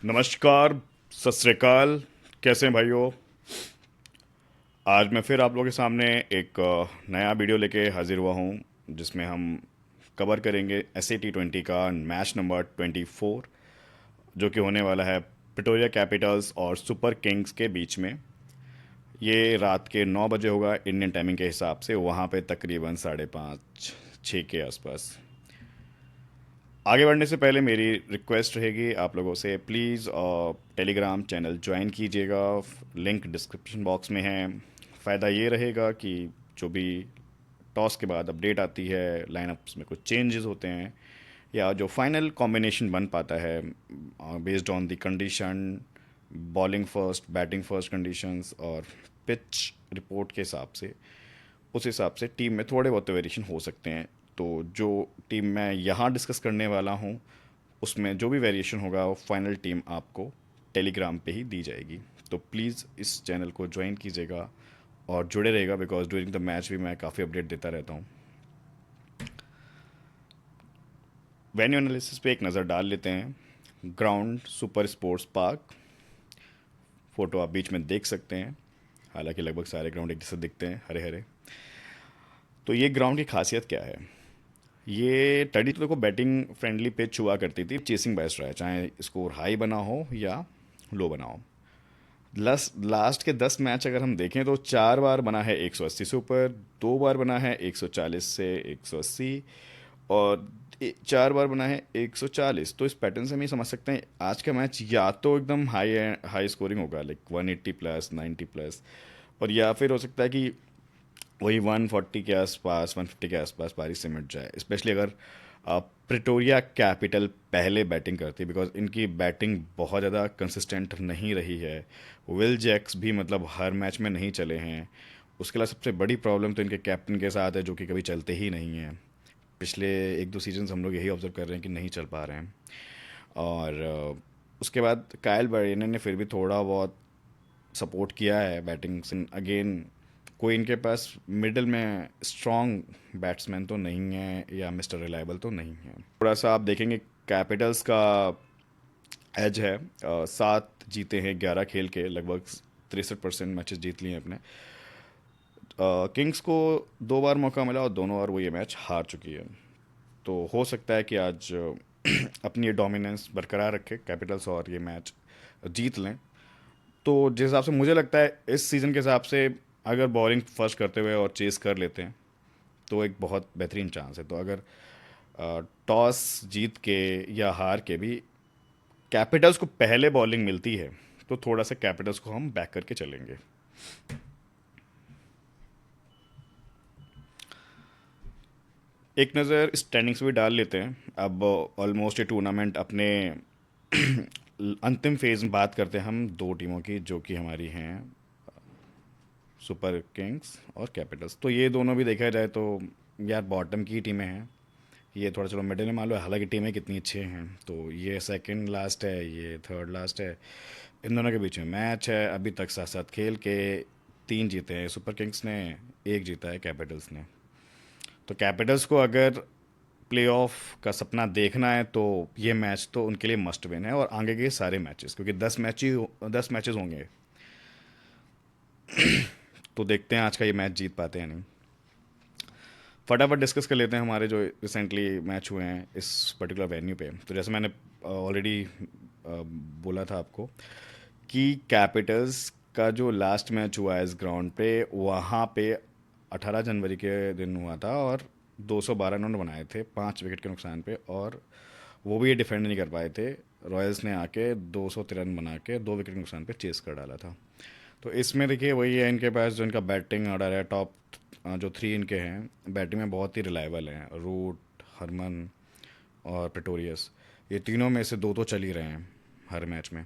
नमस्कार। सत श्री अकाल। कैसे हैं भाइयों? आज मैं फिर आप लोगों के सामने एक नया वीडियो लेके हाजिर हुआ हूँ, जिसमें हम कवर करेंगे SC T20 का मैच नंबर 24, जो कि होने वाला है प्रिटोरिया कैपिटल्स और सुपर किंग्स के बीच में। ये रात के 9 बजे होगा इंडियन टाइमिंग के हिसाब से, वहाँ पे तकरीबन 5:30 6 के आसपास। आगे बढ़ने से पहले मेरी रिक्वेस्ट रहेगी आप लोगों से, प्लीज़ टेलीग्राम चैनल ज्वाइन कीजिएगा। लिंक डिस्क्रिप्शन बॉक्स में है। फ़ायदा ये रहेगा कि जो भी टॉस के बाद अपडेट आती है, लाइनअप्स में कुछ चेंजेस होते हैं, या जो फाइनल कॉम्बिनेशन बन पाता है based on the condition, bowling first batting first conditions और पिच रिपोर्ट के हिसाब से, उस हिसाब से टीम में थोड़े बहुत वेरिएशन हो सकते हैं। तो जो टीम मैं यहाँ डिस्कस करने वाला हूँ, उसमें जो भी वेरिएशन होगा वो फाइनल टीम आपको टेलीग्राम पे ही दी जाएगी। तो प्लीज़ इस चैनल को ज्वाइन कीजिएगा और जुड़े रहेगा, बिकॉज ड्यूरिंग द मैच भी मैं काफ़ी अपडेट देता रहता हूँ। वेन्यू एनालिसिस पे एक नज़र डाल लेते हैं। Ground super sports park, photo आप बीच में देख सकते हैं। हालांकि लगभग सारे ग्राउंड एक जैसे दिखते हैं, हरे हरे। तो ये ग्राउंड की खासियत क्या है? ये टडी तो देखो बैटिंग फ्रेंडली पिच हुआ करती थी, चेसिंग बेस्ट रहा है, चाहे स्कोर हाई बना हो या लो बना हो। लास्ट के 10 मैच अगर हम देखें तो 4 बार बना है 180 से ऊपर, 2 बार बना है 140 से 180, और 4 बार बना है 140। तो इस पैटर्न से हम ये समझ सकते हैं आज का मैच या तो एकदम हाई हाई स्कोरिंग होगा, लाइक 180 प्लस 90 प्लस, और या फिर हो सकता है कि वही 140 के आसपास 150 के आसपास पारी सिमट जाए, स्पेशली अगर प्रिटोरिया कैपिटल पहले बैटिंग करती है, बिकॉज इनकी बैटिंग बहुत ज़्यादा कंसिस्टेंट नहीं रही है। विल जैक्स भी मतलब हर मैच में नहीं चले हैं। उसके अलावा सबसे बड़ी प्रॉब्लम तो इनके कैप्टन के साथ है, जो कि कभी चलते ही नहीं हैं। पिछले 1-2 सीजन हम लोग यही ऑब्जर्व कर रहे हैं कि नहीं चल पा रहे हैं। और उसके बाद कायल बरेनन ने फिर भी थोड़ा बहुत सपोर्ट किया है बैटिंग से। अगेन कोई इनके पास मिडिल में स्ट्रॉन्ग बैट्समैन तो नहीं है, या मिस्टर रिलायबल तो नहीं है। थोड़ा सा आप देखेंगे कैपिटल्स का एज है। 7 जीते हैं 11 खेल के, लगभग 63% मैचेस जीत लिए हैं अपने। किंग्स को 2 बार मौका मिला और दोनों बार वो ये मैच हार चुकी है। तो हो सकता है कि आज अपनी ये डोमिनेंस बरकरार रखे कैपिटल्स और ये मैच जीत लें। तो जिस हिसाब से मुझे लगता है इस सीज़न के हिसाब से, अगर बॉलिंग फर्स्ट करते हुए और चेस कर लेते हैं तो एक बहुत बेहतरीन चांस है। तो अगर टॉस जीत के या हार के भी कैपिटल्स को पहले बॉलिंग मिलती है, तो थोड़ा सा कैपिटल्स को हम बैक करके चलेंगे। एक नज़र स्टैंडिंग्स भी डाल लेते हैं। अब ऑलमोस्ट ये टूर्नामेंट अपने अंतिम फेज में बात करते हैं हम दो टीमों की, जो कि हमारी हैं सुपर किंग्स और कैपिटल्स। तो ये दोनों भी देखा जाए तो यार बॉटम की टीमें हैं। ये थोड़ा चलो मिडिल में मान लो, हालांकि टीमें कितनी अच्छी हैं। तो ये सेकंड लास्ट है, ये थर्ड लास्ट है। इन दोनों के बीच में मैच है। अभी तक साथ साथ खेल के 3 जीते हैं सुपर किंग्स ने, 1 जीता है कैपिटल्स ने। तो कैपिटल्स को अगर प्लेऑफ का सपना देखना है तो ये मैच तो उनके लिए मस्ट विन है, और आगे के सारे मैचेस, क्योंकि 10 मैचेस होंगे। तो देखते हैं आज का ये मैच जीत पाते हैं नहीं। फटाफट डिस्कस कर लेते हैं हमारे जो रिसेंटली मैच हुए हैं इस पर्टिकुलर वेन्यू पे। तो जैसे मैंने ऑलरेडी बोला था आपको कि कैपिटल्स का जो लास्ट मैच हुआ है इस ग्राउंड पे, वहाँ पे 18 जनवरी के दिन हुआ था, और 212 रन बनाए थे 5 विकेट के नुकसान पे, और वो भी ये डिफेंड नहीं कर पाए थे। रॉयल्स ने आके 203 बना के 2 विकेट के नुकसान पे चेस कर डाला था। तो इसमें देखिए वही है, इनके पास जो इनका बैटिंग ऑर्डर है, टॉप जो 3 इनके हैं बैटिंग में बहुत ही रिलायबल हैं, रूट, हरमन और प्रेटोरियस। ये तीनों में से दो तो चल ही रहे हैं हर मैच में।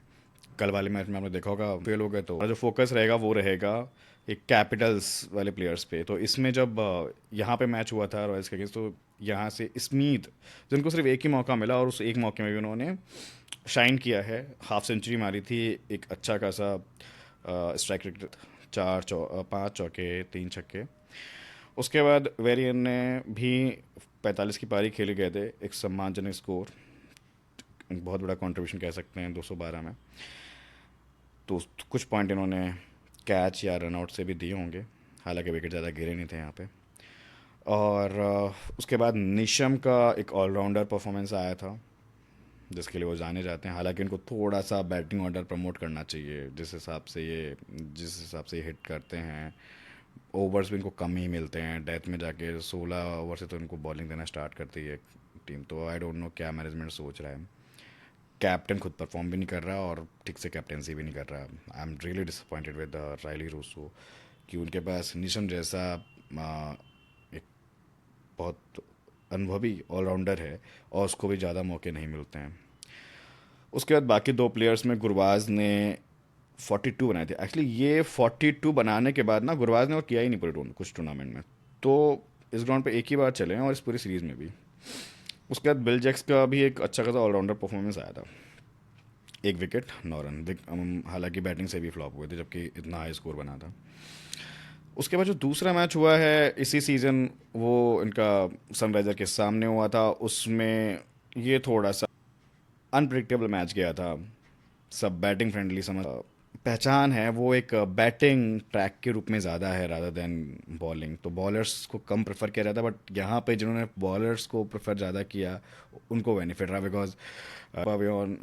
कल वाले मैच में आपने देखा होगा फेल हो गए, तो जो फोकस रहेगा वो रहेगा एक कैपिटल्स वाले प्लेयर्स पे। तो इसमें जब यहाँ पे मैच हुआ था रॉयल्स के अगेंस्ट, तो यहाँ से स्मीथ, जिनको सिर्फ एक ही मौका मिला और उस एक मौके में भी उन्होंने शाइन किया है। हाफ सेंचुरी मारी थी, एक अच्छा खासा स्ट्राइक रेट, 5 चौके 3 छक्के। उसके बाद वेरियन ने भी 45 की पारी खेले गए थे, एक सम्मानजनक स्कोर। एक बहुत बड़ा कंट्रीब्यूशन कह सकते हैं 212 में। तो कुछ पॉइंट इन्होंने कैच या रनआउट से भी दिए होंगे, हालांकि विकेट ज़्यादा गिरे नहीं थे यहाँ पे। और उसके बाद निशम का एक ऑलराउंडर परफॉर्मेंस आया था जिसके लिए वो जाने जाते हैं। हालांकि उनको थोड़ा सा बैटिंग ऑर्डर प्रमोट करना चाहिए, जिस हिसाब से ये हिट करते हैं। ओवर्स भी इनको कम ही मिलते हैं, डेथ में जाके 16 ओवर से तो इनको बॉलिंग देना स्टार्ट करती है टीम। तो आई डोंट नो क्या मैनेजमेंट सोच रहा है। कैप्टन खुद परफॉर्म भी नहीं कर रहा और ठीक से कैप्टनसी भी नहीं कर रहा। I am really disappointed with Rilee Rossouw कि उनके पास निशम जैसा एक बहुत अनुभवी ऑलराउंडर है और उसको भी ज़्यादा मौके नहीं मिलते हैं। उसके बाद बाकी दो प्लेयर्स में गुरबाज ने 42 बनाए थे। एक्चुअली ये 42 बनाने के बाद ना गुरबाज ने और किया ही नहीं पूरे कुछ टूर्नामेंट में। तो इस ग्राउंड पे एक ही बार चले हैं और इस पूरी सीरीज़ में भी। उसके बाद बिल जैक्स का भी एक अच्छा खासा ऑलराउंडर परफॉर्मेंस आया था, 1 विकेट 9 रन। हालांकि बैटिंग से भी फ्लॉप हुए थे जबकि इतना हाई स्कोर बना था। उसके बाद जो दूसरा मैच हुआ है इसी सीज़न, वो इनका सनराइज़र के सामने हुआ था। उसमें ये थोड़ा सा अनप्रिडिक्टेबल मैच गया था। सब बैटिंग फ्रेंडली समझ पहचान है, वो एक बैटिंग ट्रैक के रूप में ज़्यादा है रादर देन बॉलिंग। तो बॉलर्स को कम प्रेफर किया जाता है, बट यहाँ पे जिन्होंने बॉलर्स को प्रेफर ज़्यादा किया उनको बेनिफिट रहा। बिकॉज पावियन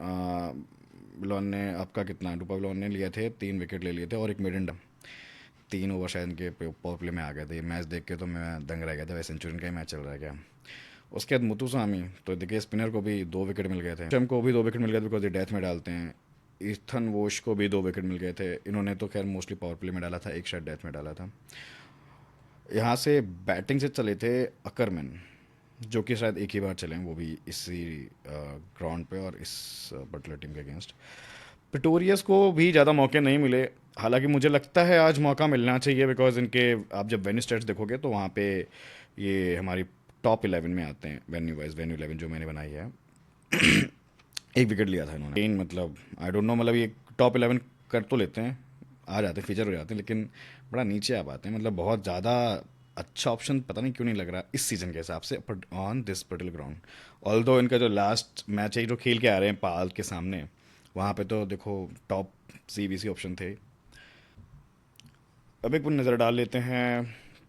बिलोन ने आपका कितना डुपाविलोन ने लिए थे, 3 विकेट ले लिए थे और एक मिडन 3 ओवर शायद इनके पावर प्ले में आ गए थे। मैच देख के तो मैं दंग रह गया था, वैसे सेंचुरी का ही मैच चल रहा है क्या। उसके बाद मुतुसामी, तो देखिए स्पिनर को भी 2 विकेट मिल गए थे, शम को भी 2 विकेट मिल गए थे बिकॉज ये डेथ में डालते हैं। इथन वोश को भी 2 विकेट मिल गए थे। इन्होंने तो खैर मोस्टली पावर प्ले में डाला था, एक शायद डेथ में डाला था। यहाँ से बैटिंग से चले थे अकरमैन, जो कि शायद एक ही बार चले हैं, वो भी इसी ग्राउंड पे और इस पर्टिकुलर टीम के अगेंस्ट। पिटोरियस को भी ज़्यादा मौके नहीं मिले। हालांकि मुझे लगता है आज मौका मिलना चाहिए बिकॉज इनके आप जब वेन्यू स्टेट्स देखोगे तो वहाँ पे ये हमारी टॉप 11 में आते हैं। वेन्यू 11 जो मैंने बनाई है, 1 विकेट लिया था इन्होंने। मतलब आई डोंट नो, मतलब ये टॉप 11 कर तो लेते हैं, आ जाते हैं, फीचर हो जाते हैं, लेकिन बड़ा नीचे आ पाते हैं। मतलब बहुत ज़्यादा अच्छा ऑप्शन पता नहीं क्यों नहीं लग रहा इस सीज़न के हिसाब से on this particular ground. Although इनका जो लास्ट मैच है जो खेल के आ रहे हैं पाल के सामने, वहाँ पे तो देखो टॉप CBC ऑप्शन थे। अब एक नज़र डाल लेते हैं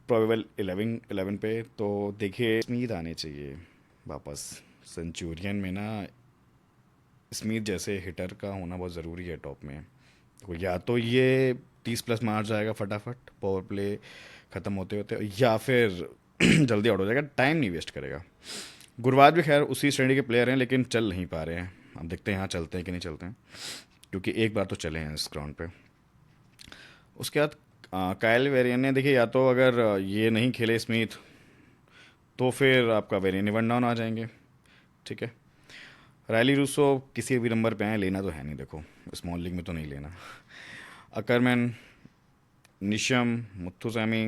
प्रोबेबल 11 पे। तो देखिए स्मिथ आने चाहिए वापस। सेंचुरियन में ना स्मिथ जैसे हिटर का होना बहुत ज़रूरी है टॉप में। तो या तो ये 30+ मार जाएगा फटाफट पावर प्ले ख़त्म होते होते, या फिर जल्दी आउट हो जाएगा, टाइम नहीं वेस्ट करेगा। गुरबाज भी खैर उसी श्रेणी के प्लेयर हैं लेकिन चल नहीं पा रहे हैं। अब देखते हैं यहाँ चलते हैं कि नहीं चलते हैं, क्योंकि एक बार तो चले हैं इस ग्राउंड पे। उसके बाद कायल वेरियन ने, देखिए या तो अगर ये नहीं खेले स्मिथ तो फिर आपका वेरियन वन डाउन आ जाएंगे, ठीक है। रायली रूसो किसी भी नंबर पे आए, लेना तो है नहीं, देखो स्मॉल लीग में तो नहीं लेना। अकरमैन, निशम, मुत्थुसामी।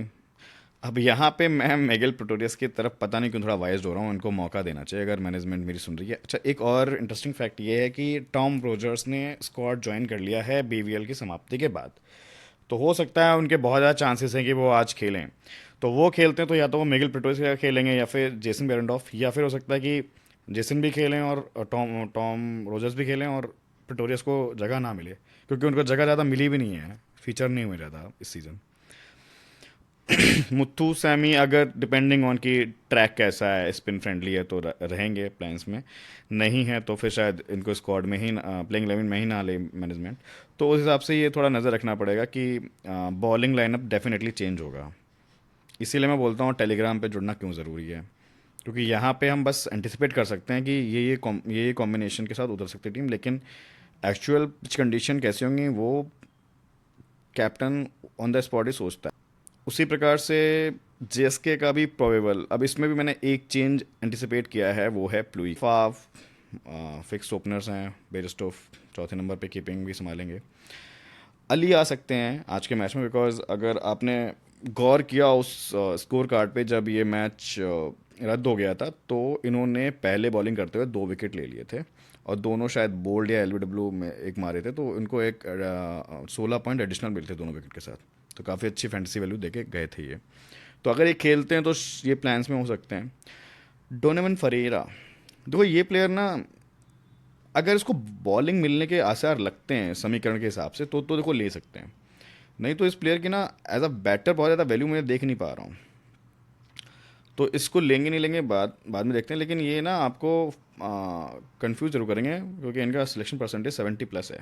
अब यहाँ पे मैं मेगल प्रिटोरियस की तरफ पता नहीं क्यों थोड़ा वाइज हो रहा हूँ, इनको मौका देना चाहिए अगर मैनेजमेंट मेरी सुन रही है। अच्छा, एक और इंटरेस्टिंग फैक्ट ये है कि टॉम रोजर्स ने स्क्वाड ज्वाइन कर लिया है BBL की समाप्ति के बाद। तो हो सकता है उनके बहुत ज़्यादा चांसेस हैं कि वो आज खेलें। तो वो खेलते हैं तो या तो वो मेगल प्रिटोरियस खेलेंगे या फिर जेसन बेरेंडॉफ, या फिर हो सकता है कि जेसन भी खेलें और टॉम टॉम रोजर्स भी खेलें और प्रिटोरियस को जगह ना मिले, क्योंकि उनको जगह ज़्यादा मिली भी नहीं है, फीचर नहीं हुए ज़्यादा इस सीज़न। मुत्थू सैमी अगर डिपेंडिंग ऑन कि ट्रैक कैसा है, स्पिन फ्रेंडली है तो रहेंगे प्लान्स में, नहीं है तो फिर शायद इनको स्क्वाड में ही प्लेइंग 11 में ही ना ले मैनेजमेंट। तो उस हिसाब से ये थोड़ा नज़र रखना पड़ेगा कि बॉलिंग लाइनअप डेफिनेटली चेंज होगा। इसीलिए मैं बोलता हूँ टेलीग्राम पे जुड़ना क्यों ज़रूरी है, क्योंकि यहाँ पे हम बस एंटिसिपेट कर सकते हैं कि ये कॉम्बिनेशन के साथ उतर सकती है टीम, लेकिन एक्चुअल पिच कंडीशन कैसी होंगी वो कैप्टन ऑन द स्पॉट ही सोचता है। उसी प्रकार से JSK का भी प्रोबेबल, अब इसमें भी मैंने एक चेंज एंटिसिपेट किया है, वो है प्लूई। फाव फिक्स ओपनर्स हैं, बेरिस्टोफ चौथे नंबर पे कीपिंग भी संभालेंगे। अली आ सकते हैं आज के मैच में, बिकॉज अगर आपने गौर किया उस स्कोर कार्ड पे जब ये मैच रद्द हो गया था तो इन्होंने पहले बॉलिंग करते हुए 2 विकेट ले लिए थे और दोनों शायद बोल्ड या LBW में एक मारे थे, तो इनको एक 16 पॉइंट एडिशनल मिले थे दोनों विकेट के साथ। तो काफ़ी अच्छी फैंटेसी वैल्यू देके गए थे ये। तो अगर ये खेलते हैं तो ये प्लान्स में हो सकते हैं। डोनेवन फरेरा, देखो ये प्लेयर ना अगर इसको बॉलिंग मिलने के आसार लगते हैं समीकरण के हिसाब से तो देखो ले सकते हैं, नहीं तो इस प्लेयर की ना एज अ बैटर बहुत ज़्यादा वैल्यू मैं देख नहीं पा रहा हूँ। तो इसको लेंगे नहीं लेंगे बाद बाद में देखते हैं, लेकिन ये ना आपको कंफ्यूज जरूर करेंगे क्योंकि इनका सिलेक्शन परसेंटेज 70+ है।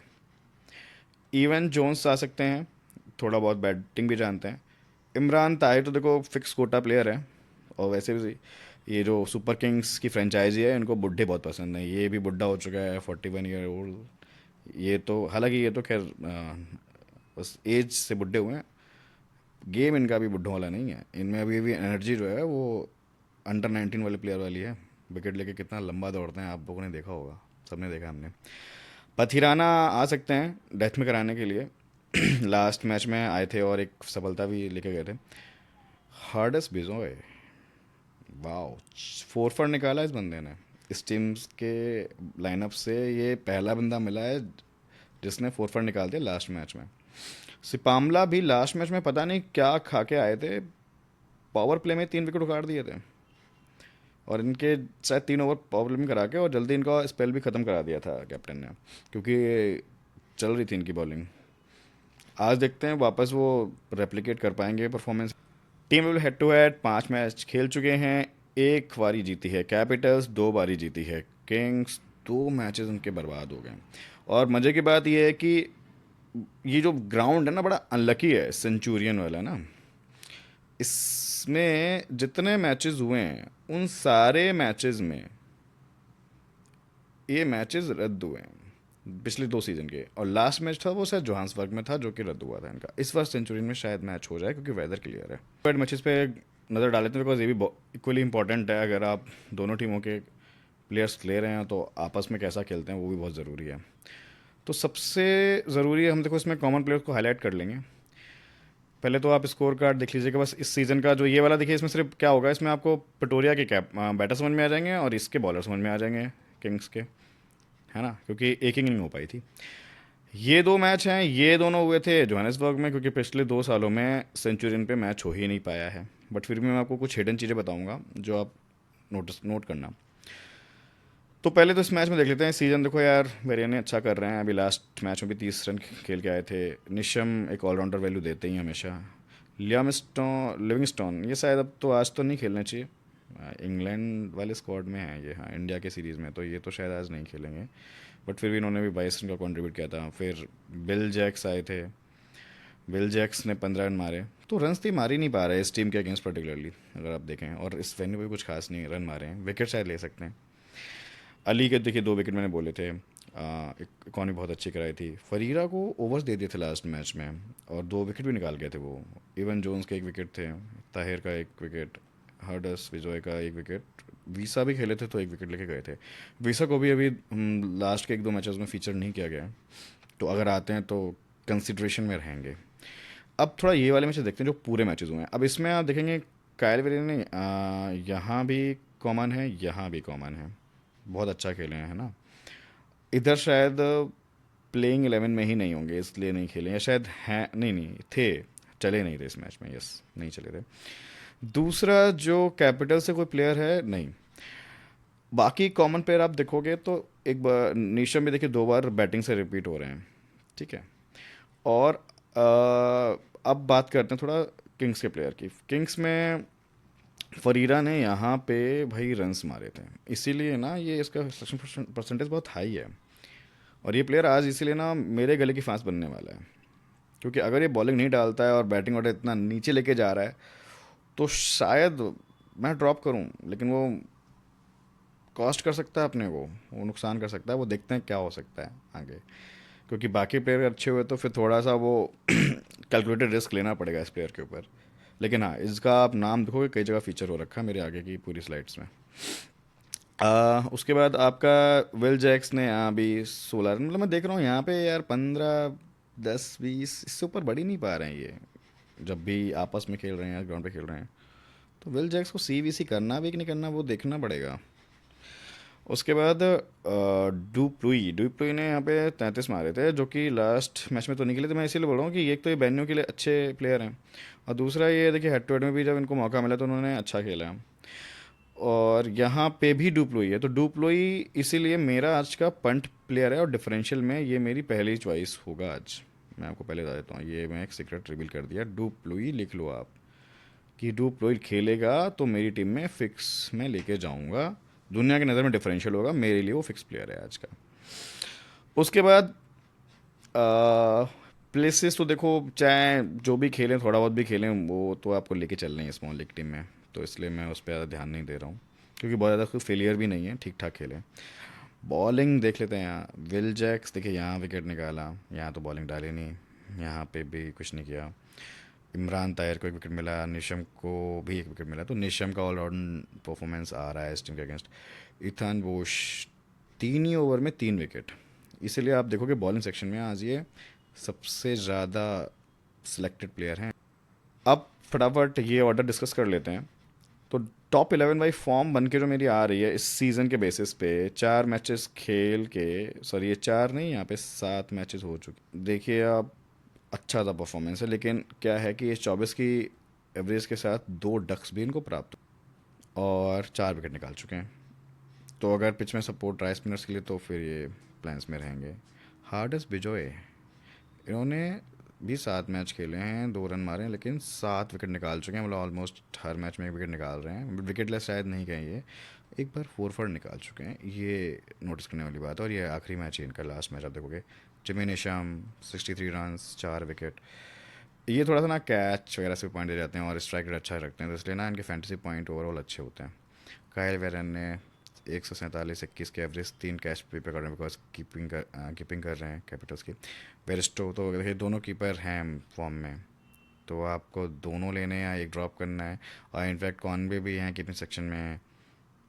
इवन जोन्स आ सकते हैं, थोड़ा बहुत बैटिंग भी जानते हैं। इमरान ताहिर तो देखो फिक्स कोटा प्लेयर है, और वैसे भी ये जो सुपर किंग्स की फ्रेंचाइजी है इनको बुढ़े बहुत पसंद है, ये भी बुढ़ा हो चुका है, 41 ईयर ओल्ड। ये तो हालांकि ये तो खैर बस एज से बुढ़े हुए हैं, गेम इनका भी बुढ़ों वाला नहीं है, इनमें अभी भी एनर्जी जो है वो अंडर 19 वाले प्लेयर वाली है। विकेट लेके कितना लंबा दौड़ते हैं, आप लोगों ने देखा होगा, सबने देखा हमने। पथिराना आ सकते हैं डेथ में कराने के लिए। लास्ट मैच में आए थे और एक सफलता भी लेके गए थे। हार्डस बिजोय, वाओ, 4 फॉर निकाला इस बंदे ने। इस टीम के लाइनअप से ये पहला बंदा मिला है जिसने 4 फॉर निकाल दिया लास्ट मैच में। सिपामला भी लास्ट मैच में पता नहीं क्या खा के आए थे, पावर प्ले में 3 विकेट उखाड़ दिए थे, और इनके शायद 3 ओवर पावर प्ले में करा के और जल्दी इनका स्पेल भी ख़त्म करा दिया था कैप्टन ने, क्योंकि चल रही थी इनकी बॉलिंग। आज देखते हैं वापस वो रेप्लिकेट कर पाएंगे performance. Team will head to head 5 match खेल चुके हैं, एक बारी जीती है कैपिटल्स, 2 बारी जीती है किंग्स, 2 मैचेस उनके बर्बाद हो गए। और मज़े की बात यह है कि ये जो ग्राउंड है ना बड़ा अनलकी है, सेंचुरियन वाला ना। इसमें जितने मैचेस हुए हैं उन सारे मैचेस में ये मैचेस रद्द हुए हैं पिछले 2 सीज़न के, और लास्ट मैच था वो शायद जोहान्सबर्ग में था जो कि रद्द हुआ था इनका। इस बार सेंचुरियन में शायद मैच हो जाए क्योंकि वेदर क्लियर है। बट मैचेस पे नज़र डाल लेते हैं बिकॉज ये भी इक्वली इंपॉर्टेंट है। अगर आप दोनों टीमों के प्लेयर्स ले रहे हैं तो आपस में कैसा खेलते हैं वो भी बहुत ज़रूरी है। तो सबसे ज़रूरी है, हम देखो इसमें कॉमन प्लेयर्स को हाईलाइट कर लेंगे। पहले तो आप स्कोर कार्ड देख लीजिएगा, बस इस सीज़न का जो ये वाला देखिए, इसमें सिर्फ क्या होगा, इसमें आपको पिटोरिया के कैप बैटर समझ में आ जाएंगे और इसके बॉलर समझ में आ जाएंगे किंग्स के, है ना, क्योंकि एक इनिंग हो पाई थी। ये 2 मैच हैं, ये दोनों हुए थे जोहानिसबर्ग में, क्योंकि पिछले 2 सालों में सेंचुरियन पे मैच हो ही नहीं पाया है। बट फिर भी मैं आपको कुछ हिडन चीज़ें बताऊंगा जो आप नोट करना। तो पहले तो इस मैच में देख लेते हैं सीजन। देखो यार वेरियन अच्छा कर रहे हैं, अभी लास्ट मैच में भी 30 रन खेल के आए थे। निशम एक ऑलराउंडर वैल्यू देते ही हमेशा। लिविंगस्टोन ये शायद अब तो आज तो नहीं खेलने चाहिए, इंग्लैंड वाले स्क्वाड में है ये, हाँ इंडिया के सीरीज़ में, तो ये तो शायद आज नहीं खेलेंगे। बट फिर भी इन्होंने भी 22 रन का कंट्रीब्यूट किया था। फिर बिल जैक्स आए थे, बिल जैक्स ने 15 रन मारे, तो रन्स तो मार ही नहीं पा रहे इस टीम के अगेंस्ट पर्टिकुलरली अगर आप देखें, और इस वेन्यू पे कुछ खास नहीं रन मारे हैं, विकेट शायद ले सकते हैं। अली के देखिए 2 विकेट मैंने बोले थे, एक इकॉनमी बहुत अच्छी कराई थी। फरीरा को ओवर्स दे दिए थे लास्ट मैच में और 2 विकेट भी निकाल गए थे वो। इवन जोन्स के 1 विकेट थे, ताहिर का 1 विकेट, हर्डस विजय का 1 विकेट, वीसा भी खेले थे तो 1 विकेट लेके गए थे। वीसा को भी अभी लास्ट के 1-2 मैचेस में फीचर नहीं किया गया है, तो अगर आते हैं तो कंसिड्रेशन में रहेंगे। अब थोड़ा ये वाले मैचेस देखते हैं जो पूरे मैचेस हुए हैं। अब इसमें आप देखेंगे कायल विलियन ने यहाँ भी कॉमन है, यहाँ भी कॉमन है, बहुत अच्छा खेले हैं, है ना। इधर शायद प्लेइंग 11 में ही नहीं होंगे इसलिए नहीं खेले, या शायद हैं, नहीं नहीं थे, चले नहीं थे इस मैच में, यस नहीं चले थे। दूसरा जो कैपिटल से कोई प्लेयर है नहीं, बाकी कॉमन प्लेयर आप देखोगे तो एक बार नीशम में देखिए 2 बार बैटिंग से रिपीट हो रहे हैं, ठीक है। और अब बात करते हैं थोड़ा किंग्स के प्लेयर की। किंग्स में फरीरा ने यहाँ पे भाई रन्स मारे थे, इसीलिए ना ये इसका सिलेक्शन परसेंटेज बहुत हाई है। और ये प्लेयर आज इसीलिए ना मेरे गले की फांस बनने वाला है, क्योंकि अगर ये बॉलिंग नहीं डालता है और बैटिंग ऑर्डर इतना नीचे लेके जा रहा है तो शायद मैं ड्रॉप करूं, लेकिन वो कॉस्ट कर सकता है अपने को, वो नुकसान कर सकता है, वो देखते हैं क्या हो सकता है आगे। क्योंकि बाकी प्लेयर अच्छे हुए तो फिर थोड़ा सा वो कैलकुलेटेड रिस्क लेना पड़ेगा इस प्लेयर के ऊपर। लेकिन हाँ, इसका आप नाम देखोगे कई जगह फीचर हो रखा है मेरे आगे की पूरी स्लाइड्स में। उसके बाद आपका विल जैक्स ने यहाँ भी 16 रन, मतलब मैं देख रहा हूँ यहाँ पे यार 15, 10, 20 इससे ऊपर बढ़ ही नहीं पा रहे हैं ये, जब भी आपस में खेल रहे हैं ग्राउंड पे खेल रहे हैं। तो विल जैक्स को CVC करना भी कि नहीं करना वो देखना पड़ेगा। उसके बाद डुप्लुई ने यहाँ पे 33 मारे थे, जो कि लास्ट मैच में तो निकले थे। मैं इसीलिए बोल रहा हूँ कि एक तो ये बैन्यू के लिए अच्छे प्लेयर हैं, और दूसरा ये देखिए हेड टू हेड में भी जब इनको मौका मिला तो उन्होंने अच्छा खेला। और यहाँ पे भी डुप्लोई है, तो डुप्लोई इसीलिए मेरा आज का पंट प्लेयर है, और डिफरेंशियल में ये मेरी पहली चॉइस होगा आज। मैं आपको पहले बता देता हूँ, ये मैं एक सीक्रेट रिवील कर दिया, डुप्लोई लिख लो आप, कि डुप्लोई खेलेगा तो मेरी टीम में फिक्स में लेके जाऊंगा। दुनिया की नज़र में डिफरेंशियल होगा, मेरे लिए वो फिक्स प्लेयर है आज का। उसके बाद प्लेसेस तो देखो, चाहे जो भी खेलें, थोड़ा बहुत भी खेलें, वो तो आपको लेके चल रहे हैं स्मॉल लीग टीम में, तो इसलिए मैं उस पर ज़्यादा ध्यान नहीं दे रहा हूँ, क्योंकि बहुत ज़्यादा कोई फेलियर भी नहीं है, ठीक ठाक खेलें। बॉलिंग देख लेते हैं यहाँ, विल जैक्स देखिए, यहाँ विकेट निकाला, यहाँ तो बॉलिंग डाली नहीं, यहाँ पे भी कुछ नहीं किया। इमरान ताहिर को एक विकेट मिला, निशम को भी एक विकेट मिला, तो निशम का ऑलराउंड परफॉर्मेंस आ रहा है इस टीम के अगेंस्ट। इथान बोश 3 ही ओवर में 3 विकेट, इसीलिए आप देखोगे बॉलिंग सेक्शन में आज ये सबसे ज़्यादा सिलेक्टेड प्लेयर हैं। अब फटाफट ये ऑर्डर डिस्कस कर लेते हैं। तो टॉप 11 बाई फॉर्म बन के जो मेरी आ रही है इस सीज़न के बेसिस पे, 4 मैचेस खेल के, सॉरी ये 4 नहीं, यहाँ पे 7 मैचेस हो चुके, देखिए आप, अच्छा सा परफॉर्मेंस है, लेकिन क्या है कि इस 24 की एवरेज के साथ 2 डक्स भी इनको प्राप्त हुए और 4 विकेट निकाल चुके हैं। तो अगर पिच में सपोर्ट ड्राई स्पिनर्स के लिए, तो फिर ये प्लान्स में रहेंगे। हार्डस बिजोए, इन्होंने भी 7 मैच खेले हैं, 2 रन मारे हैं, लेकिन 7 विकेट निकाल चुके हैं, मतलब ऑलमोस्ट हर मैच में एक विकेट निकाल रहे हैं, विकेटलेस शायद नहीं कहें, ये एक बार 4 4 निकाल चुके हैं, ये नोटिस करने वाली बात है। और ये आखिरी मैच है इनका, लास्ट मैच आप देखोगे। Jimmy नेशम 63 runs, 4 wicket. ये थोड़ा सा ना कैच वगैरह से पॉइंट दे जाते हैं और स्ट्राइक रेट अच्छा रखते हैं, तो इसलिए ना इनके फैंटेसी पॉइंट ओवरऑल अच्छे होते हैं। कायल वेरन ने 147 21 के एवरेज, 3 कैच भी पकड़ रहे हैं, बिकॉज कीपिंग कर रहे हैं कैपिटल्स की। बेरिस्टो तो ये दोनों कीपर हैं फॉर्म में, तो आपको दोनों लेने हैं या एक ड्रॉप करना है। और इनफैक्ट कॉनवे भी हैं कीपिंग सेक्शन में,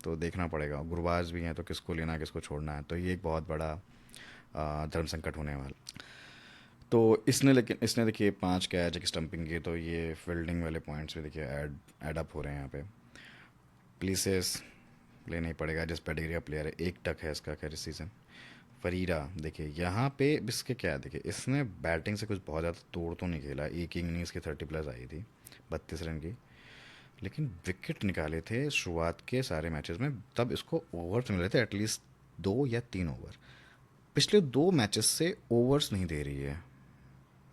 तो देखना पड़ेगा। गुरबाज भी हैं, तो किसको लेना है किसको छोड़ना है, तो ये एक बहुत बड़ा धर्म संकट होने वाला। तो इसने, लेकिन इसने देखिए 5 कैच एक स्टंपिंग की, तो ये फील्डिंग वाले पॉइंट्स भी देखिए ऐड अप हो रहे हैं यहाँ पे। प्लीसेस लेना ही पड़ेगा, जिस पेडिग्री का प्लेयर है, 1 टक है इसका खैर इस सीज़न। फरीरा देखिए यहाँ पे, इसके क्या है, देखिए इसने बैटिंग से कुछ बहुत ज़्यादा तोड़ तो नहीं खेला, एक ही इनिंग्स की 30+ आई थी, 32 रन की, लेकिन विकेट निकाले थे शुरुआत के सारे मैचेस में, तब इसको ओवर्स मिले थे एटलीस्ट 2 या 3 ओवर। पिछले 2 मैचेस से ओवर्स नहीं दे रही है,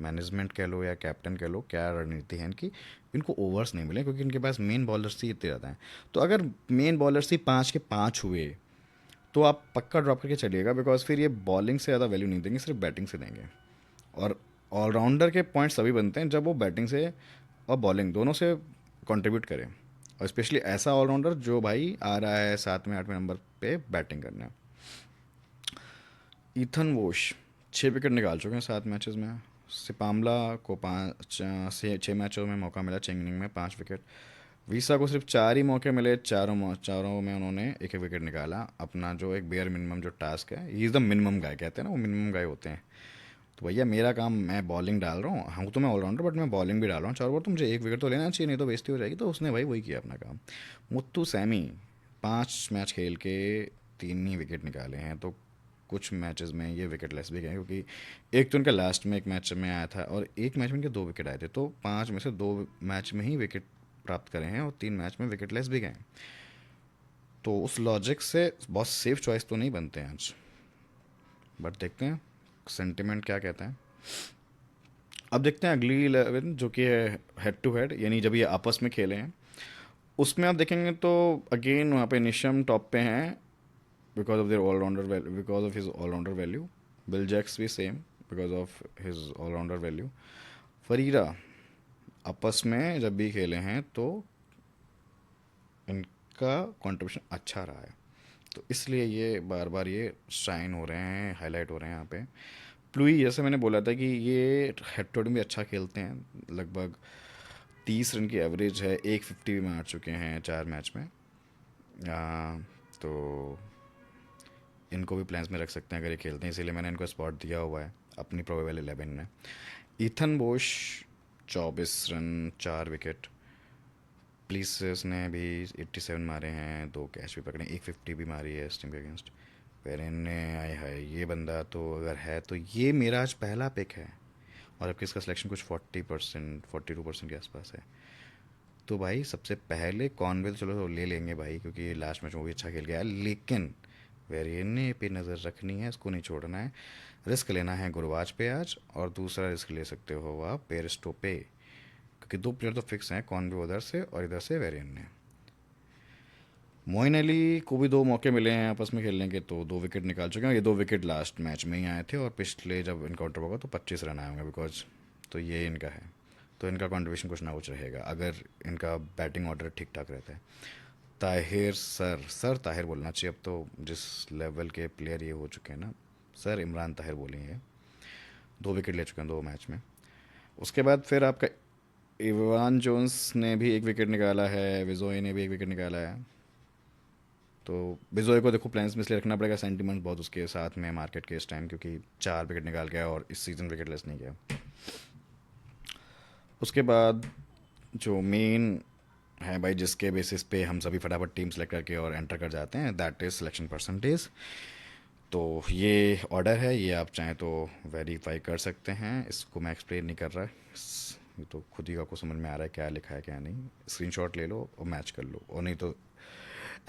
मैनेजमेंट कह लो या कैप्टन कह लो, क्या रणनीति है इनकी, इनको ओवर्स नहीं मिले, क्योंकि इनके पास मेन बॉलर्स ही इतने ज़्यादा हैं। तो अगर मेन बॉलर्स ही 5 के 5 हुए, तो आप पक्का ड्रॉप करके चलिएगा, बिकॉज फिर ये बॉलिंग से ज़्यादा वैल्यू नहीं देंगे, सिर्फ बैटिंग से देंगे। और ऑलराउंडर के पॉइंट्स तभी बनते हैं जब वो बैटिंग से और बॉलिंग दोनों से कंट्रीब्यूट करें, और स्पेशली ऐसा ऑलराउंडर जो भाई आ रहा है 7वें 8वें नंबर पे बैटिंग करना। ईथन वोश 6 विकेट निकाल चुके हैं 7 मैचेस में। सिपामला को 6 मैचों में मौका मिला, 6 इनिंग में 5 विकेट। वीसा को सिर्फ 4 ही मौके मिले, चारों में उन्होंने एक एक विकेट निकाला। अपना जो एक बेयर मिनिमम जो टास्क है, ही इज़ द मिनिमम गाय, कहते हैं ना, वो मिनिमम गाय होते हैं। तो भैया मेरा काम, मैं बॉलिंग डाल रहा हूँ तो मैं ऑलराउंडर, बट मैं बॉलिंग भी डाल रहा हूँ 4 ओवर, तो मुझे एक विकेट तो लेना चाहिए, नहीं तो बेइज्जती हो जाएगी। तो उसने भाई वही किया अपना काम। मुत्तू सैमी 5 मैच खेल के 3 ही विकेट निकाले हैं, तो कुछ मैचेस में ये विकेट लेस भी गए, क्योंकि एक तो इनका लास्ट में एक मैच में आया था, और एक मैच में इनके 2 विकेट आए थे, तो 5 में से 2 मैच में ही विकेट प्राप्त करे हैं, और 3 मैच में विकेट लेस भी गए। तो उस लॉजिक से बहुत सेफ चॉइस तो नहीं बनते हैं आज, बट देखते हैं सेंटिमेंट क्या कहता है। अब देखते हैं अगली 11 जो कि है हेड टू हेड, यानी जब ये आपस में खेले हैं, उसमें आप देखेंगे तो अगेन वहाँ पे निशम टॉप पे हैं, because of their allrounder value, because of his allrounder value. Will Jacks भी same, because of his allrounder value. Ferreira आपस में जब भी खेले हैं तो इनका कंट्रीब्यूशन अच्छा रहा है, तो इसलिए ये बार बार ये शाइन हो रहे हैं, हाईलाइट हो रहे हैं यहाँ पे। प्लूई, जैसे मैंने बोला था कि ये हेड टू हेड भी अच्छा खेलते हैं, लगभग 30 रन की एवरेज है, 150 भी मार चुके हैं 4 मैच में। तो इनको भी प्लान्स में रख सकते हैं अगर ये खेलते हैं, इसीलिए मैंने इनको स्पॉट दिया हुआ है अपनी प्रोबेबल 11 में। ईथन बोश 24 रन, 4 विकेट। प्लीसेस ने भी 87 मारे हैं, 2 कैच भी पकड़े, 150 भी मारी है इस टीम के अगेंस्ट। पेरेन ने, आए हाय, ये बंदा तो अगर है तो ये मेरा आज पहला पिक है, और अब इसका सिलेक्शन कुछ 40% 42% के आसपास है। तो भाई सबसे पहले कॉनवे तो चलो ले लेंगे भाई, क्योंकि लास्ट मैच में वो भी अच्छा खेल गया है, लेकिन वेरियन पे नज़र रखनी है, इसको नहीं छोड़ना है। रिस्क लेना है गुरबाज पे आज, और दूसरा रिस्क ले सकते हो आप पेरिस्टो पे, क्योंकि दो प्लेयर तो फिक्स हैं, कॉनवे उधर से और इधर से वेरियन ने। मोइन अली को भी दो मौके मिले हैं आपस में खेलने के, तो दो विकेट निकाल चुके हैं। ये दो विकेट लास्ट मैच में ही आए थे, और पिछले जब इनकाउंटर होगा तो 25 रन आए होंगे, बिकॉज तो ये इनका है, तो इनका कंट्रीब्यूशन कुछ ना कुछ रहेगा अगर इनका बैटिंग ऑर्डर ठीक ठाक रहता है। ताहिर सर ताहिर बोलना चाहिए अब तो, जिस लेवल के प्लेयर ये हो चुके हैं ना, सर इमरान ताहिर बोलेंगे। दो विकेट ले चुके हैं दो मैच में। उसके बाद फिर आपका इवान जोन्स ने भी एक विकेट निकाला है, विजोई ने भी एक विकेट निकाला है। तो बिजोय को देखो प्लान्स में इसलिए रखना पड़ेगा, सेंटीमेंट बहुत उसके साथ में मार्केट के इस टाइम, क्योंकि 4 विकेट निकाल गया और इस सीज़न विकेट लेस नहीं गया। उसके बाद जो मेन है भाई, जिसके बेसिस पे हम सभी फटाफट टीम सेलेक्ट करके और एंटर कर जाते हैं, दैट इज़ सिलेक्शन परसेंटेज। तो ये ऑर्डर है, ये आप चाहें तो वेरीफाई कर सकते हैं, इसको मैं एक्सप्लेन नहीं कर रहा, ये तो खुद ही आपको समझ में आ रहा है क्या लिखा है क्या नहीं। स्क्रीनशॉट ले लो और मैच कर लो, और नहीं तो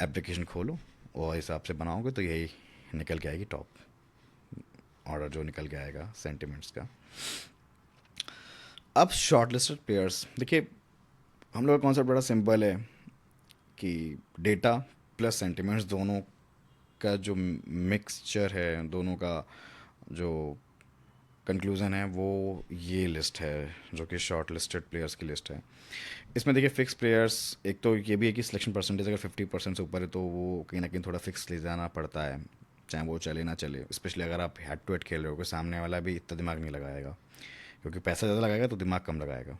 एप्लीकेशन खोलो और हिसाब से बनाओगे तो यही निकल के आएगी टॉप ऑर्डर, जो निकल के आएगा सेंटिमेंट्स का। अब शॉर्ट लिस्टेड प्लेयर्स देखिए, हम लोग का कॉन्सेप्ट बड़ा सिंपल है कि डेटा प्लस सेंटिमेंट्स दोनों का जो मिक्सचर है, दोनों का जो कंक्लूज़न है, वो ये लिस्ट है जो कि शॉर्ट लिस्टेड प्लेयर्स की लिस्ट है। इसमें देखिए फिक्स प्लेयर्स, एक तो ये भी है कि सिलेक्शन परसेंटेज अगर 50% से ऊपर है तो वो कहीं ना कहीं थोड़ा फिक्स ले जाना पड़ता है, चाहे वो चले ना चले, स्पेशली अगर आप हेड टू हेड खेल रहे हो, कोई सामने वाला भी इतना दिमाग नहीं लगाएगा, क्योंकि पैसा ज़्यादा लगाएगा तो दिमाग कम लगाएगा।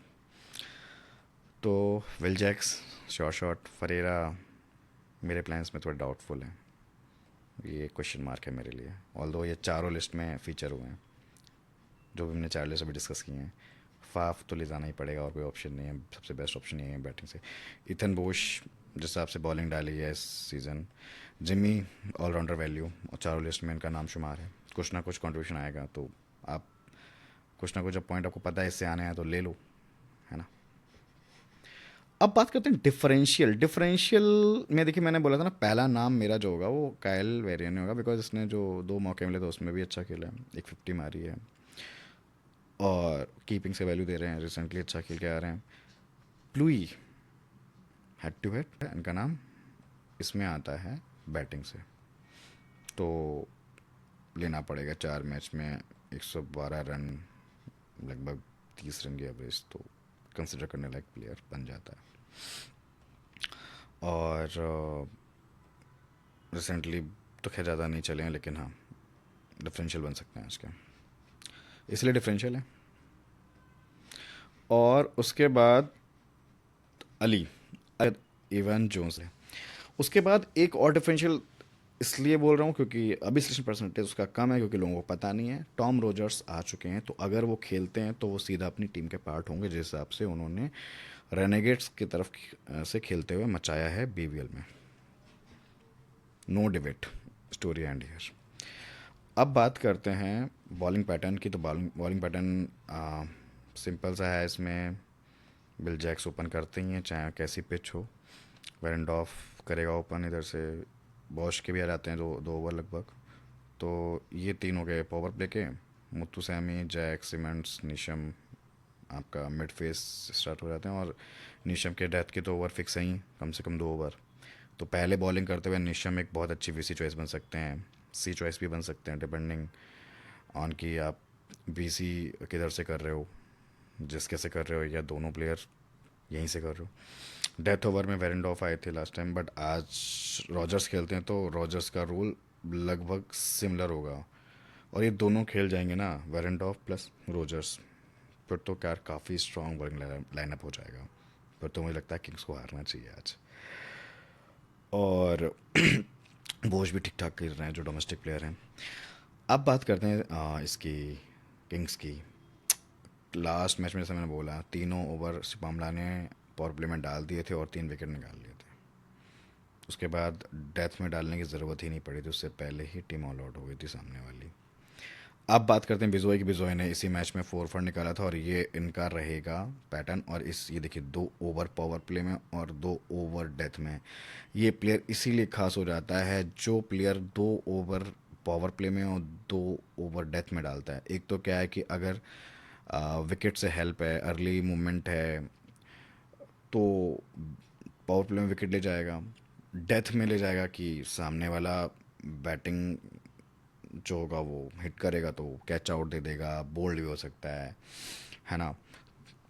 तो विल जैक्स, शॉट फरेरा मेरे प्लान्स में थोड़ा डाउटफुल है, ये क्वेश्चन मार्क है मेरे लिए, ऑल्दो ये चारों लिस्ट में फीचर हुए हैं जो भी हमने 4 लिस्ट अभी डिस्कस किए हैं। फाफ तो ले जाना ही पड़ेगा, और कोई ऑप्शन नहीं है, सबसे बेस्ट ऑप्शन यही है बैटिंग से। इथन बोश जिस हिसाब से बॉलिंग डाली है इस सीज़न, जिमी ऑलराउंडर वैल्यू, और चारों लिस्ट में इनका नाम शुमार है, कुछ ना कुछ कंट्रीब्यूशन आएगा, तो आप कुछ ना कुछ जब पॉइंट आपको पता है इससे आने हैं तो ले लो, है ना। अब बात करते हैं डिफरेंशियल। डिफरेंशियल में देखिए, मैंने बोला था ना पहला नाम मेरा जो होगा वो कायल वेरियन होगा, बिकॉज इसने जो 2 मौके मिले थे उसमें भी अच्छा खेला है, एक 50 मारी है, और कीपिंग से वैल्यू दे रहे हैं, रिसेंटली अच्छा खेल के आ रहे हैं। प्लूई हेड टू हेड इनका नाम इसमें आता है बैटिंग से, तो लेना पड़ेगा 4 मैच में 112 रन, लगभग 30 रन की एवरेज, तो कंसिडर करने लायक प्लेयर बन जाता है। और रिसेंटली तो खैर ज़्यादा नहीं चले हैं, लेकिन हाँ डिफरेंशियल बन सकते हैं आज के, इसलिए डिफरेंशियल है। और उसके बाद अली इवन जोन्स है। उसके बाद एक और डिफरेंशियल इसलिए बोल रहा हूँ क्योंकि अभी सिलेक्शन परसेंटेज उसका कम है, क्योंकि लोगों को पता नहीं है, टॉम रोजर्स आ चुके हैं, तो अगर वो खेलते हैं तो वो सीधा अपनी टीम के पार्ट होंगे, जिस हिसाब से उन्होंने रेनेगेट्स की तरफ से खेलते हुए मचाया है बीबीएल में। No debate, story end here. अब बात करते हैं बॉलिंग पैटर्न की, तो बॉलिंग पैटर्न सिंपल सा है, इसमें बिल जैक्स ओपन करते ही हैं चाहे कैसी पिच हो, वेरेंडॉफ करेगा ओपन, इधर से बॉश के भी आ जाते हैं 2 ओवर लगभग, तो ये तीन हो गए पावर प्ले के। मुत्तू सैमी, जैक, सीमेंट्स, नीशम आपका मिड फेस स्टार्ट हो जाते हैं, और नीशम के डेथ के तो ओवर फिक्स हैं ही, कम से कम 2 ओवर। तो पहले बॉलिंग करते हुए नीशम एक बहुत अच्छी वीसी चॉइस बन सकते हैं, सी चॉइस भी बन सकते हैं, डिपेंडिंग ऑन कि आप वीसी किधर से कर रहे हो, जिसके से कर रहे हो, या दोनों प्लेयर यहीं से कर रहे हो। डेथ ओवर में वेरेंडॉफ आए थे लास्ट टाइम, बट आज रॉजर्स खेलते हैं तो रॉजर्स का रोल लगभग सिमिलर होगा, और ये दोनों खेल जाएंगे ना, वेरेंडॉफ प्लस रोजर्स, फिर तो क्या काफ़ी स्ट्रॉन्ग बॉलिंग लाइनअप हो जाएगा, फिर तो मुझे लगता है किंग्स को हारना चाहिए आज। और बोश भी ठीक ठाक खेल रहे हैं जो डोमेस्टिक प्लेयर हैं। अब बात करते हैं इसकी किंग्स की। लास्ट मैच में जैसे मैंने बोला, तीनों ओवर शिपामला ने पावर प्ले में डाल दिए थे और 3 विकेट निकाल लिए थे, उसके बाद डेथ में डालने की ज़रूरत ही नहीं पड़ी थी, उससे पहले ही टीम ऑल आउट हो गई थी सामने वाली। अब बात करते हैं बिजोय की। बिजोय ने इसी मैच में 4 4 निकाला था और ये इनका रहेगा पैटर्न। और इस ये देखिए 2 ओवर पावर प्ले में और 2 ओवर डेथ में। ये प्लेयर इसीलिए खास हो जाता है जो प्लेयर 2 ओवर पावर प्ले में और 2 ओवर डेथ में डालता है। एक तो क्या है कि अगर विकेट से हेल्प है, अर्ली मूवमेंट है, तो पावर प्ले में विकेट ले जाएगा। डेथ में ले जाएगा कि सामने वाला बैटिंग जो होगा वो हिट करेगा तो कैच आउट दे देगा, बोल्ड भी हो सकता है ना।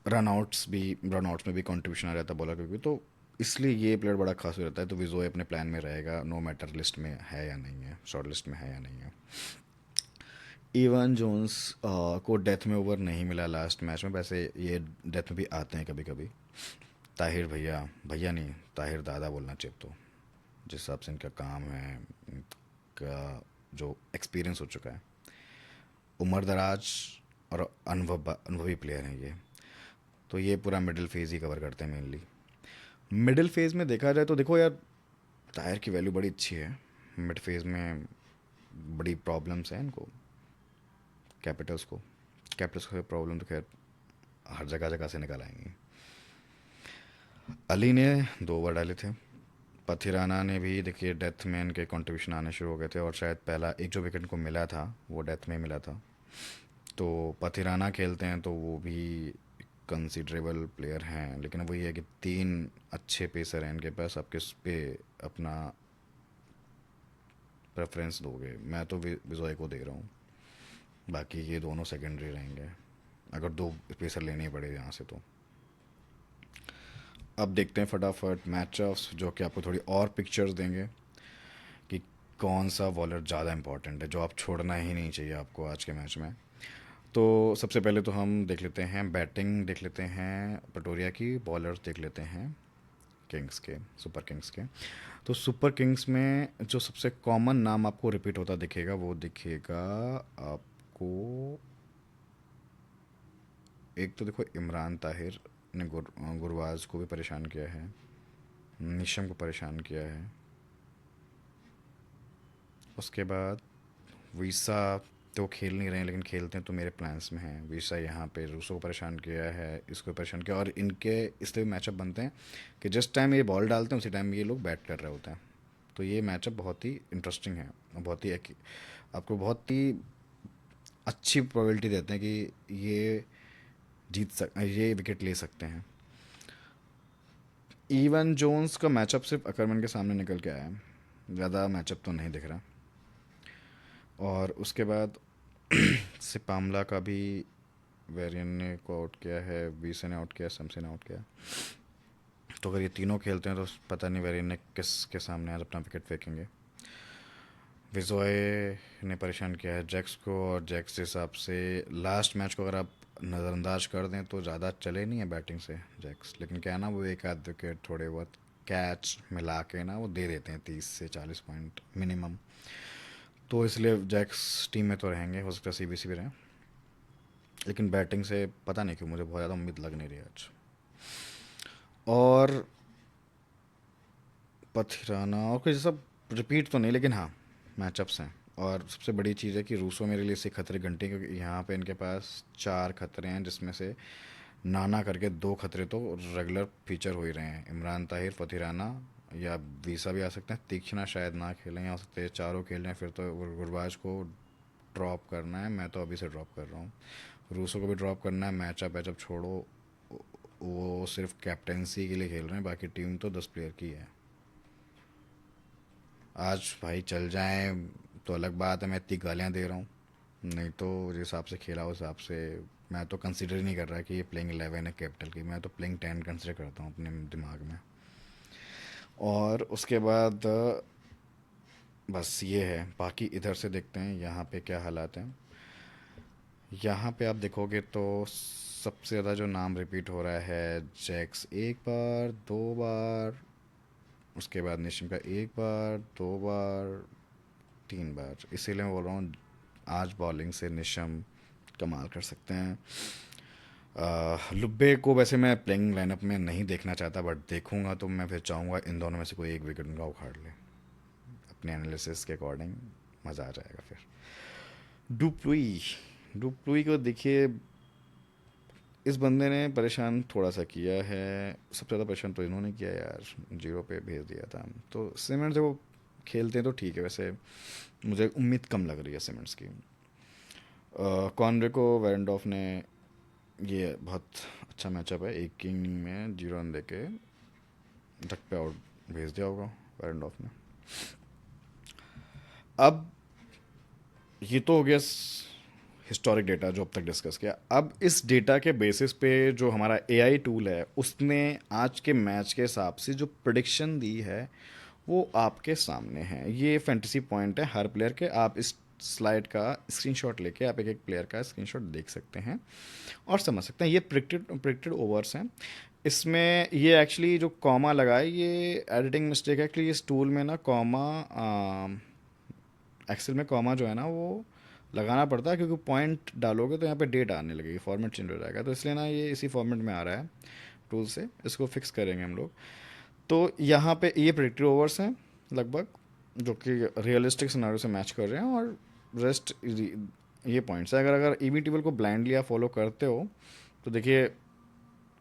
रन आउट्स में भी कंट्रीब्यूशन आ जाता है बॉलर का भी। तो इसलिए ये प्लेयर बड़ा खास हो जाता है। तो विजोय अपने प्लान में रहेगा, नो मैटर लिस्ट में है या नहीं है, शॉर्ट लिस्ट में है या नहीं है। इवान जोन्स को डेथ में ओवर नहीं मिला लास्ट मैच में। वैसे ये डेथ में भी आते हैं कभी कभी। ताहिर भैया, भैया नहीं, ताहिर दादा बोलना चाहिए। तो जिस हिसाब से इनका काम है, इनका जो एक्सपीरियंस हो चुका है, उम्र दराज और अनुभवी प्लेयर हैं ये। तो ये पूरा मिडिल फेज ही कवर करते हैं मेनली। मिडिल फेज में देखा जाए तो देखो यार, ताहिर की वैल्यू बड़ी अच्छी है। मिड फेज में बड़ी प्रॉब्लम्स हैं इनको, कैपिटल्स को प्रॉब्लम तो खैर हर जगह जगह से निकल आएंगी। अली ने 2 ओवर डाले थे। पथिराना ने भी देखिए डेथ में इनके कंट्रीब्यूशन आने शुरू हो गए थे और शायद पहला एक जो विकेट को मिला था वो डेथ में मिला था। तो पथिराना खेलते हैं तो वो भी कंसिडरेबल प्लेयर हैं। लेकिन वही है कि 3 अच्छे पेसर हैं इनके पास। आप किस पे अपना प्रेफरेंस दोगे? मैं तो विजय को दे रहा हूँ, बाकी ये दोनों सेकेंडरी रहेंगे अगर 2 पेसर लेने ही पड़े यहाँ से तो। अब देखते हैं फटाफट मैचअप्स जो कि आपको थोड़ी और पिक्चर्स देंगे कि कौन सा बॉलर ज़्यादा इंपॉर्टेंट है, जो आप छोड़ना ही नहीं चाहिए आपको आज के मैच में। तो सबसे पहले तो हम देख लेते हैं बैटिंग, देख लेते हैं पटोरिया की। बॉलर्स देख लेते हैं किंग्स के, सुपर किंग्स के। तो सुपर किंग्स में जो सबसे कॉमन नाम आपको रिपीट होता दिखेगा वो दिखेगा आपको, एक तो देखो इमरान ताहिर ने गुरबाज को भी परेशान किया है, निशम को परेशान किया है। उसके बाद वीसा तो खेल नहीं रहे हैं लेकिन खेलते हैं तो मेरे प्लान्स में हैं। वीसा यहाँ पे रूसो को परेशान किया है, इसको परेशान किया। और इनके इसलिए मैचअप बनते हैं कि जिस टाइम ये बॉल डालते हैं उसी टाइम ये लोग बैट कर रहे होते हैं। तो ये मैचअप बहुत ही इंटरेस्टिंग है और बहुत ही आपको बहुत ही अच्छी प्रोबेबिलिटी देते हैं कि ये विकेट ले सकते हैं। इवन जोन्स का मैचअप सिर्फ अकरमन के सामने निकल के आया है, ज़्यादा मैचअप तो नहीं दिख रहा। और उसके बाद सिपामला का भी वेरियन ने को आउट किया है, वीसे ने आउट किया, समसे ने आउट किया। तो अगर ये तीनों खेलते हैं तो पता नहीं वेरियन ने किस के सामने आज अपना विकेट फेंकेंगे। विजोय ने परेशान किया है जैक्स को, और जैक्स के हिसाब से लास्ट मैच को अगर आप नज़रअंदाज कर दें तो ज़्यादा चले नहीं है बैटिंग से जैक्स। लेकिन क्या है ना, वो एक आध विकेट थोड़े बहुत कैच मिला के ना वो दे देते हैं 30 से 40 पॉइंट मिनिमम। तो इसलिए जैक्स टीम में तो रहेंगे, हो सकता है सीबीसी भी रहें। लेकिन बैटिंग से पता नहीं क्यों मुझे बहुत ज़्यादा उम्मीद लग नहीं रही आज। और पथिराना और कुछ सब रिपीट तो नहीं, लेकिन हाँ मैचअप्स हैं। और सबसे बड़ी चीज़ है कि रूसो मेरे लिए से खतरे घंटे, क्योंकि यहाँ पे इनके पास 4 खतरे हैं जिसमें से नाना करके 2 खतरे तो रेगुलर फीचर हो ही रहे हैं। इमरान ताहिर, पथिराना या वीसा भी आ सकते हैं। तीक्ष्णा शायद ना खेलें, या हो सकते हैं चारों खेल रहे हैं। फिर तो गुरबाज को ड्रॉप करना है, मैं तो अभी से ड्रॉप कर रहा हूँ। रूसो को भी ड्रॉप करना है। मैचअप वैचअप छोड़ो, वो सिर्फ कैप्टेंसी के लिए खेल रहे हैं, बाकी टीम तो 10 प्लेयर की है। आज भाई चल जाए तो अलग बात है, मैं इतनी गालियाँ दे रहा हूँ। नहीं तो जिस हिसाब से खेला उस हिसाब से मैं तो कंसिडर ही नहीं कर रहा कि ये प्लेइंग 11 है कैपिटल की। मैं तो प्लेइंग 10 कंसिडर करता हूँ अपने दिमाग में। और उसके बाद बस ये है। बाकी इधर से देखते हैं यहाँ पे क्या हालात हैं। यहाँ पे आप देखोगे तो सबसे ज़्यादा जो नाम रिपीट हो रहा है, जैक्स 1 बार 2 बार, उसके बाद निशिम का 1 बार 2 बार 3 बार। इसीलिए मैं बोल रहा हूँ आज बॉलिंग से निशम कमाल कर सकते हैं। लुब्बे को वैसे मैं प्लेइंग लाइनअप में नहीं देखना चाहता, बट देखूंगा तो मैं फिर चाहूँगा इन दोनों में से कोई एक विकेट उनका उखाड़ ले। अपने एनालिसिस के अकॉर्डिंग मज़ा आ जाएगा फिर। डुप्लुई डुप्लुई को देखिए, इस बंदे ने परेशान थोड़ा सा किया है। सबसे ज़्यादा परेशान तो इन्होंने किया यार, जीरो पे भेज दिया था। तो सीमेंट्स देखो खेलते हैं तो ठीक है, वैसे मुझे उम्मीद कम लग रही है सीमेंट्स की। कॉनवे को वेरेंडॉफ ने, ये बहुत अच्छा मैचअप है, एक इनिंग में 0 रन देके डक पे आउट भेज दिया होगा वेरेंडॉफ ने। अब ये तो हो गया हिस्टोरिक डेटा जो अब तक डिस्कस किया। अब इस डेटा के बेसिस पे जो हमारा एआई टूल है उसने आज के मैच के हिसाब से जो प्रिडिक्शन दी है वो आपके सामने है। ये फैंटेसी पॉइंट है हर प्लेयर के। आप इस स्लाइड का स्क्रीनशॉट लेके आप एक एक प्लेयर का स्क्रीनशॉट देख सकते हैं और समझ सकते हैं। ये प्रिडिक्टेड ओवर्स हैं। इसमें ये एक्चुअली जो कॉमा लगा है ये एडिटिंग मिस्टेक है। एक्चुअली इस टूल में ना कॉमा, एक्सेल में कॉमा जो है ना वो लगाना पड़ता है, क्योंकि पॉइंट डालोगे तो यहाँ पे डेट आने लगेगी, फॉर्मेट चेंज हो जाएगा। तो इसलिए ना ये इसी फॉर्मेट में आ रहा है टूल से, इसको फिक्स करेंगे हम लोग। तो यहाँ पे ये प्रेडिक्टेड ओवर्स हैं लगभग, जो कि रियलिस्टिक सिनारियो से मैच कर रहे हैं, और रेस्ट ये पॉइंट्स है। अगर अगर ई बी टेबल को ब्लाइंडली आप फॉलो करते हो तो देखिए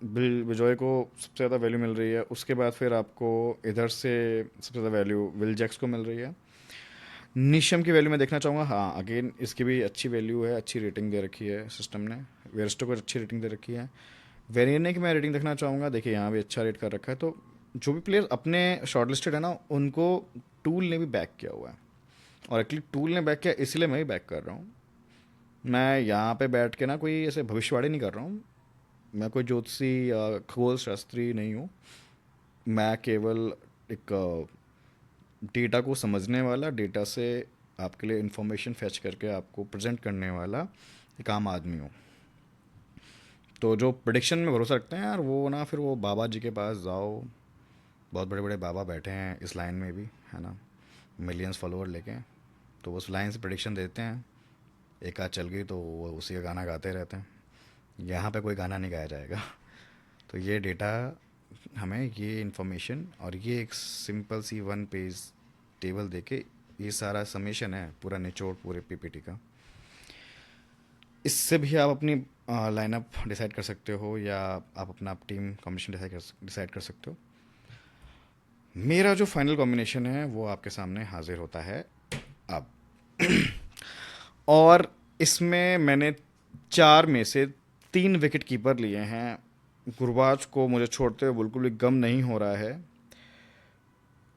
बिल विजॉय को सबसे ज़्यादा वैल्यू मिल रही है, उसके बाद फिर आपको इधर से सबसे ज़्यादा वैल्यू विल जैक्स को मिल रही है। निशम की वैल्यू मैं देखना चाहूँगा, हाँ अगेन इसकी भी अच्छी वैल्यू है, अच्छी रेटिंग दे रखी है सिस्टम ने। वेरस्टो को अच्छी रेटिंग दे रखी है। वेरियने की मैं रेटिंग देखना चाहूँगा, देखिए यहाँ भी अच्छा रेट कर रखा है। तो जो भी प्लेयर अपने शॉर्ट लिस्टेड है ना उनको टूल ने भी बैक किया हुआ है, और एक्चुअली टूल ने बैक किया इसलिए मैं भी बैक कर रहा हूँ। मैं यहाँ पे बैठ के ना कोई ऐसे भविष्यवाणी नहीं कर रहा हूँ, मैं कोई ज्योतिषी या खगोल शास्त्री नहीं हूँ। मैं केवल एक डेटा को समझने वाला, डेटा से आपके लिए इंफॉर्मेशन फैच करके आपको प्रेजेंट करने वाला एक आम आदमी हूँ। तो जो प्रिडिक्शन में भरोसा रखते हैं यार, वो ना फिर वो बाबा जी के पास जाओ, बहुत बड़े बड़े बाबा बैठे हैं इस लाइन में भी, है ना, मिलियंस फॉलोअर लेके। तो उस लाइन से प्रिडिक्शन देते हैं, एक आध चल गई तो वो उसी का गाना गाते रहते हैं। यहाँ पे कोई गाना नहीं गाया जाएगा। तो ये डेटा हमें, ये इन्फॉर्मेशन और ये एक सिंपल सी 1 पेज टेबल देके, ये सारा समेशन है पूरा निचोड़ पूरे पीपीटी का। इससे भी आप अपनी लाइनअप डिसाइड कर सकते हो, या आप अपना टीम कॉम्बिनेशन डिसाइड कर सकते हो। मेरा जो फाइनल कॉम्बिनेशन है वो आपके सामने हाजिर होता है अब। और इसमें मैंने 4 में से 3 विकेट कीपर लिए हैं। गुरबाज को मुझे छोड़ते हुए बिल्कुल भी गम नहीं हो रहा है।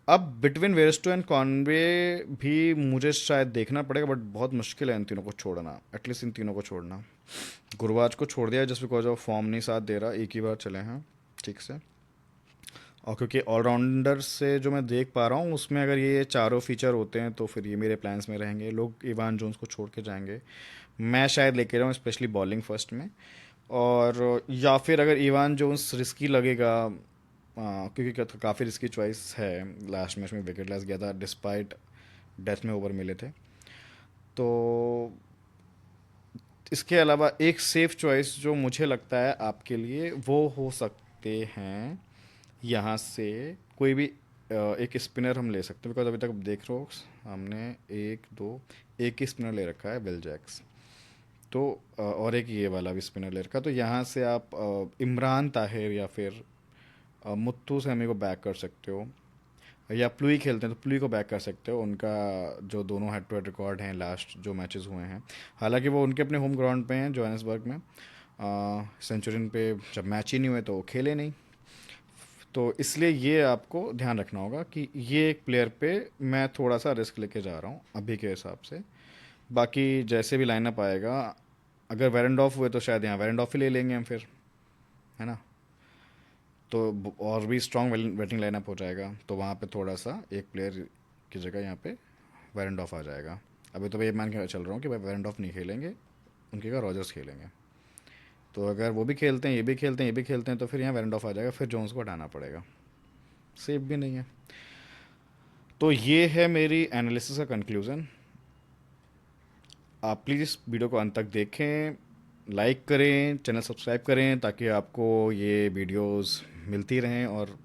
अब बिटवीन वेरेस्टो एंड कॉनवे भी मुझे शायद देखना पड़ेगा, बट बहुत मुश्किल है इन तीनों को छोड़ना, एटलीस्ट इन तीनों को छोड़ना। गुरबाज को छोड़ दिया जस्ट बिकॉज ऑफ फॉर्म नहीं साथ दे रहा, एक ही बार चले हैं ठीक से। और क्योंकि ऑलराउंडर से जो मैं देख पा रहा हूँ उसमें अगर ये चारों फीचर होते हैं तो फिर ये मेरे प्लान्स में रहेंगे। लोग इवान जोन्स को छोड़ के जाएंगे, मैं शायद लेके जाऊँ स्पेशली बॉलिंग फर्स्ट में। और या फिर अगर इवान जोन्स रिस्की लगेगा, क्योंकि काफ़ी रिस्की चॉइस है, लास्ट मैच में विकेट लेस गया था डिस्पाइट डेथ में ओवर मिले थे। तो इसके अलावा एक सेफ चॉइस जो मुझे लगता है आपके लिए वो हो सकते हैं, यहाँ से कोई भी एक स्पिनर हम ले सकते हैं, बिकॉज अभी तक देख रहे हो हमने एक दो, एक ही स्पिनर ले रखा है विल जैक्स। तो और एक ये वाला भी स्पिनर ले रखा, तो यहाँ से आप इमरान ताहिर या फिर मुत्तू सैमी को बैक कर सकते हो, या प्लूई खेलते हैं तो प्लूई को बैक कर सकते हो। उनका जो दोनों हेड टू हेड रिकॉर्ड हैं लास्ट जो मैचेस हुए हैं, हालांकि वो उनके अपने होम ग्राउंड पे हैं जोहान्सबर्ग में, सेंचुरियन पे जब मैच ही नहीं हुए तो वो खेले नहीं। तो इसलिए ये आपको ध्यान रखना होगा कि ये एक प्लेयर पे मैं थोड़ा सा रिस्क लेके जा रहा हूँ अभी के हिसाब से। बाकी जैसे भी लाइनअप आएगा, अगर वेरेंडॉफ हुए तो शायद यहाँ वेरेंडॉफ ही ले लेंगे हम फिर, है ना। तो और भी स्ट्रॉन्ग बैटिंग लाइनअप हो जाएगा, तो वहाँ पे थोड़ा सा एक प्लेयर की जगह यहाँ पे वेरेंडॉफ आ जाएगा। अभी तो मैं ये मान के चल रहा हूँ कि भाई वेरेंडॉफ नहीं खेलेंगे, उनके का रॉजर्स खेलेंगे। तो अगर वो भी खेलते हैं, ये भी खेलते हैं, ये भी खेलते हैं, तो फिर यहाँ वेरेंडॉफ आ जाएगा, फिर जोन्स को हटाना पड़ेगा, सेफ भी नहीं है। तो ये है मेरी एनालिसिस का कंक्लूज़न। आप प्लीज़ इस वीडियो को अंत तक देखें, लाइक करें, चैनल सब्सक्राइब करें ताकि आपको ये वीडियोस मिलती रहें, और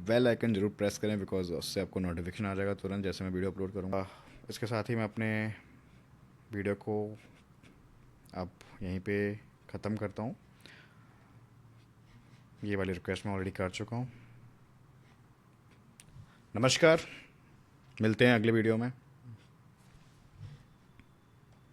बेल आइकन ज़रूर प्रेस करें बिकॉज उससे आपको नोटिफिकेशन आ जाएगा तुरंत जैसे मैं वीडियो अपलोड करूँगा। इसके साथ ही मैं अपने वीडियो को अब यहीं पे ख़त्म करता हूँ। ये वाली रिक्वेस्ट मैं ऑलरेडी कर चुका हूँ। नमस्कार, मिलते हैं अगले वीडियो में।